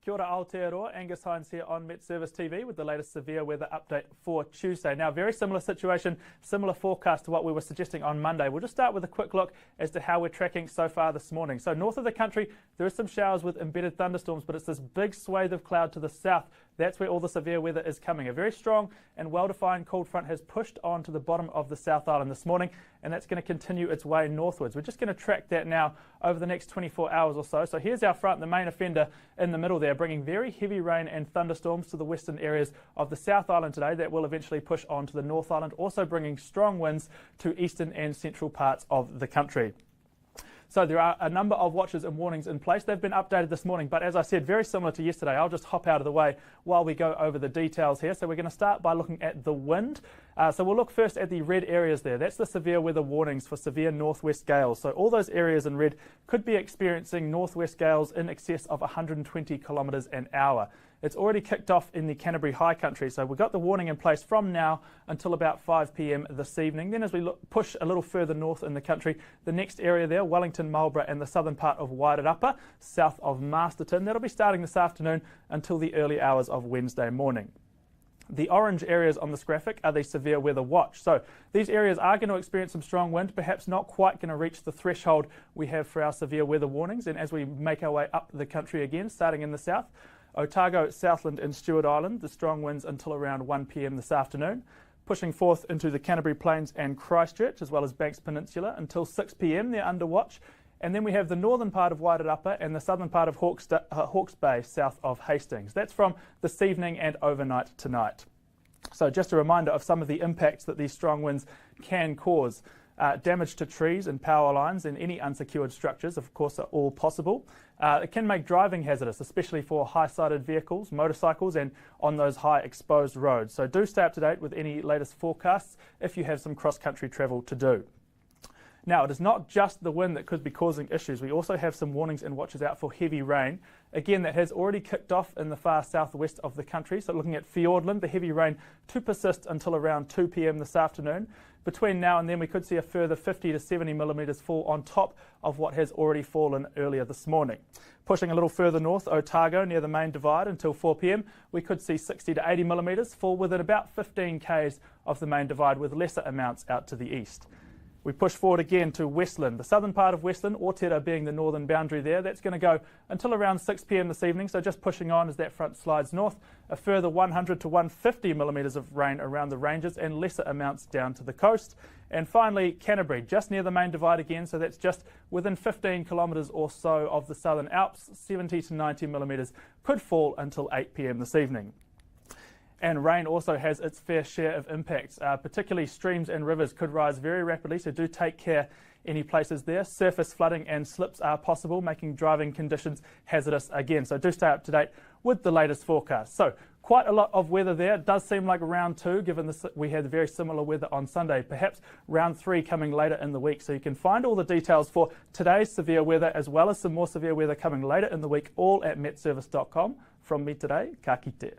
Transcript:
Kia ora Aotearoa, Angus Hines here on Met Service TV with the latest severe weather update for Tuesday. Now, very similar situation, similar forecast to what we were suggesting on Monday. We'll just start with a quick look as to how we're tracking so far this morning. So north of the country, there is some showers with embedded thunderstorms, but it's this big swathe of cloud to the south. That's where all the severe weather is coming. A very strong and well-defined cold front has pushed on to the bottom of the South Island this morning, and that's going to continue its way northwards. We're just going to track that now over the next 24 hours or so. So here's our front, the main offender in the middle there, bringing very heavy rain and thunderstorms to the western areas of the South Island today. That will eventually push on to the North Island, also bringing strong winds to eastern and central parts of the country. So there are a number of watches and warnings in place. They've been updated this morning, but as I said, very similar to yesterday. I'll just hop out of the way while we go over the details here. So we're going to start by looking at the wind. So we'll look first at the red areas there. That's the severe weather warnings for severe northwest gales. So all those areas in red could be experiencing northwest gales in excess of 120 kilometres an hour. It's already kicked off in the Canterbury High Country, so we've got the warning in place from now until about 5 p.m. this evening. Then as we push a little further north in the country, the next area there, Wellington, Marlborough and the southern part of Wairarapa, south of Masterton, that'll be starting this afternoon until the early hours of Wednesday morning. The orange areas on this graphic are the severe weather watch. So these areas are going to experience some strong wind, perhaps not quite going to reach the threshold we have for our severe weather warnings. And as we make our way up the country again, starting in the south, Otago, Southland and Stewart Island, the strong winds until around 1 p.m. this afternoon. Pushing forth into the Canterbury Plains and Christchurch, as well as Banks Peninsula, until 6 p.m. they're under watch. And then we have the northern part of Wairarapa and the southern part of Hawke's Bay, south of Hastings. That's from this evening and overnight tonight. So just a reminder of some of the impacts that these strong winds can cause. Damage to trees and power lines and any unsecured structures, of course, are all possible. It can make driving hazardous, especially for high-sided vehicles, motorcycles, and on those high exposed roads. So do stay up to date with any latest forecasts if you have some cross-country travel to do. Now, it is not just the wind that could be causing issues. We also have some warnings and watches out for heavy rain. Again, that has already kicked off in the far southwest of the country. So looking at Fiordland, the heavy rain to persist until around 2 p.m. this afternoon. Between now and then, we could see a further 50 to 70 millimetres fall on top of what has already fallen earlier this morning. Pushing a little further north, Otago near the main divide until 4 p.m, we could see 60 to 80 millimetres fall within about 15 k's of the main divide, with lesser amounts out to the east. We push forward again to Westland, the southern part of Westland, Otera being the northern boundary there. That's going to go until around 6 p.m. this evening, so just pushing on as that front slides north. A further 100 to 150 millimetres of rain around the ranges and lesser amounts down to the coast. And finally, Canterbury, just near the main divide again, so that's just within 15 kilometres or so of the Southern Alps. 70 to 90 millimetres could fall until 8 p.m. this evening. And rain also has its fair share of impacts, particularly streams and rivers could rise very rapidly, so do take care any places there. Surface flooding and slips are possible, making driving conditions hazardous again. So do stay up to date with the latest forecast. So quite a lot of weather there. It does seem like round 2, given this, we had very similar weather on Sunday. Perhaps round 3 coming later in the week. So you can find all the details for today's severe weather, as well as some more severe weather coming later in the week, all at metservice.com. From me today, ka kite.